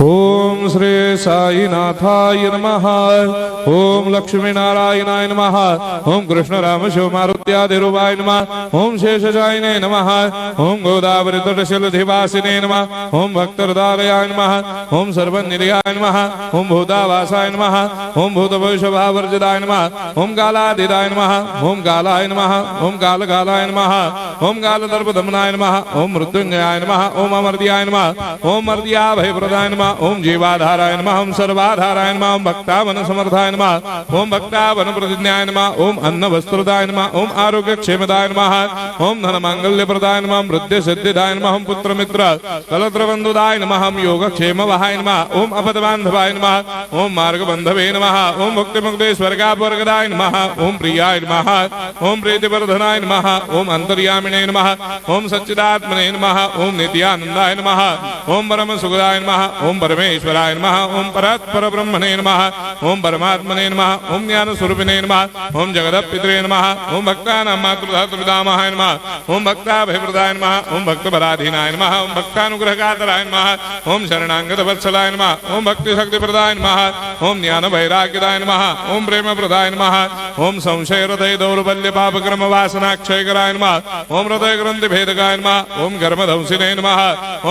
ओम श्री साईनाथाय नमः। ओम लक्ष्मी नारायणाय नमः। ओम कृष्ण राम शिव मारुत्यादिरूपाय नमः। ओम शेषशायिने नमः। ओम गोदावरी तटशिलधिवासिने नमः। ओम भक्तहृदयाय नमः। ओम सर्वनिलयाय नमः। ओम भूतावासाय नमः। ओम भूतभविष्यभावर्जिताय नमः। ओम कालाधीराय नमः। ओम कालाय नमः। ओम कालकालाय नमः। ओम कालदर्पदमनाय नमः। ओम मृत्युंजयाय नमः। ओम अमर्त्याय नमः। ओम मर्त्याभयप्रदाय नमः। ओम जीवाधाराय नमः। ओम सर्वाधाराय नमः। ओम भक्तावन समर्थाय नमः। ओम भक्तावन प्रतिज्ञाय नमः। ओम अन्न वस्त्रदाय नमः। ओम आरोग्य क्षेमदाय नमः। ओम धन मांगल्य प्रदाय नमः। ओम वृद्धि सिद्धिदाय नमः। ओम पुत्र मित्र कलत्र बंधुदाय नमः। ओम योग क्षेम वहाय नमः। ओम अपद बांधवाय नमः। ओम मार्ग बंधवे नमः। ओम मुक्ति मुक्ति स्वर्गापवर्गदाय नमः। ओम प्रियाय नमः। ओम प्रीतिवर्धनाय नमः। ओम अंतर्यामिने नमः। ओम सच्चिदात्मने नमः। ओम नित्यानंदाय नमः। ओम परम सुखदाय नमः। ओम परमेश्वराय नमः। ओम परात्पर ब्रह्मणे नमः। ओम परमात्मने नमः। ओम ज्ञान स्वरूपिणे नमः। ओम जगदपितरे नमः। ओम भक्तानां मातृधातृपितामहाय नमः। ओम भक्ताभयप्रदाय नमः। ओम भक्तपराधीनाय नमः। ओम भक्तानुग्रहकातराय नमः। ओम शरणागत वत्सलाय नमः। ओम भक्ति शक्ति प्रदाय नमः। ओम ज्ञान वैराग्यदाय नमः। ओम प्रेम प्रदाय नमः। ओम संशय हृदय दौर्बल्य पाप कर्म वासना क्षयकराय नमः। ओम हृदय ग्रंथि भेदकाय नमः। ओम कर्मधंसिने नमः।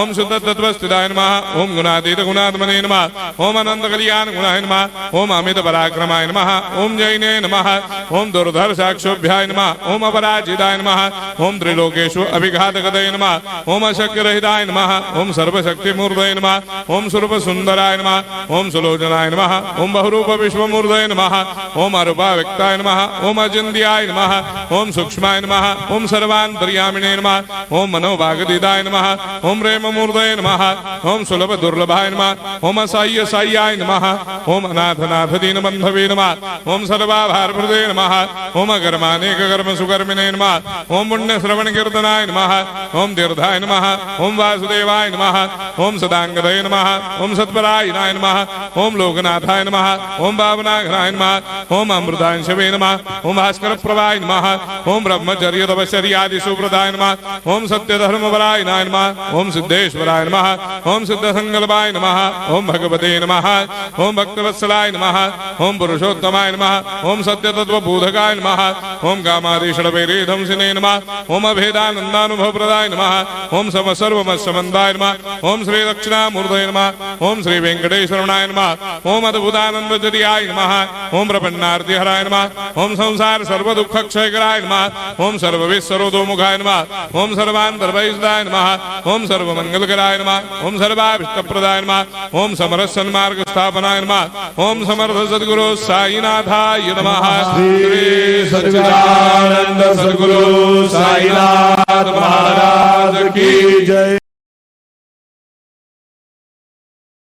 ओम शुद्ध तत्वस्थिताय नमः। ओम गुणातीत गुणात्मने नमः। ओम अनंत कल्याण गुणाय नमः। ओम अमित पराक्रमाय नमः। ओम जैने नमः। ओम दुर्धर साक्षोभ्याय नमः। ओम अपराजिताय नमः। ओम त्रिलोकेषु अभिघातगतये नमः। ओम अशक्य रहिताय नमः। ओम सर्वशक्ति मूर्तये नमः। ओम स्वरूप सुंदराय नमः। ओम सुलोचनाय नमः। ओम बहुरूप विश्वमूर्तये नमः। ओम अरूपाव्यक्ताय नमः। ओम अचिन्त्याय नमः। ओम सूक्ष्माय नमः। ओम सर्वान्तर्यामिने नमः। ओम मनोभागदिदाय नमः। ओम प्रेम मूर्तये नमः। ओम सुलभ दुर्लभाय नमः। ओम असह्य साह्याय नमः। ओम अनाथनाथ दीनबंधवे नमः। ओम सर्वाभारप्रदे नमः। ओम अकर्मानेक कर्म सुकर्मिणे नमः। ओम पुण्य श्रवण कीर्तनाय नमः। ओम तीर्थाय नमः। ओम वासुदेवाय नमः। ओम सदांगदये नमः। ओम सत्परायणाय नमः। ओम लोकनाथाय नमः। ओम पावनाघ्नाय नमः। ओम अमृतांशवे नमः। ओम भास्कर प्रभाय नमः। ओम ब्रह्मचर्य तपश्चर्यादि सुप्रदाय नमः। ओम सत्य धर्मपरायणाय नमः। ओम सिद्धेश्वराय नमः। ओम सिद्ध संकल्पाय नमः। ओम भगवते नमः। ओम भक्तवत्सलाय नमः। ओम पुरुषोत्तमाय नमः। ओम सत्य तत्व बोधकाय नमः। ओम कामादिषडवैरेधंसिने नमः। ओम अभेदानंदानुभव प्रदाय नमः। ओम सम सर्वमस्समन्दाय नमः। ओम श्री दक्षिणामूर्तये नमः। ओम श्री वेंकटेश्वरनाय नमः। ओम अद्भुतानंदजर्याय नमः। ओम प्रपन्नार्तिहराय नमः। ओम संसार सर्व दुःख क्षयकराय नमः। ओम सर्वविस्सरोदोमुखाय नमः। ओम सर्वान्तर्वैसदाय नमः। ओम सर्वमंगलकराय नमः। ओम सर्वाभिष्टप्रदाय नमः। ओम समरस सन्मार्ग स्थापनाय नमः। ओम समर्थ सद्गुरु साईनाथाय नमः। श्री सच्चिदानंद सद्गुरु साईनाथ महाराज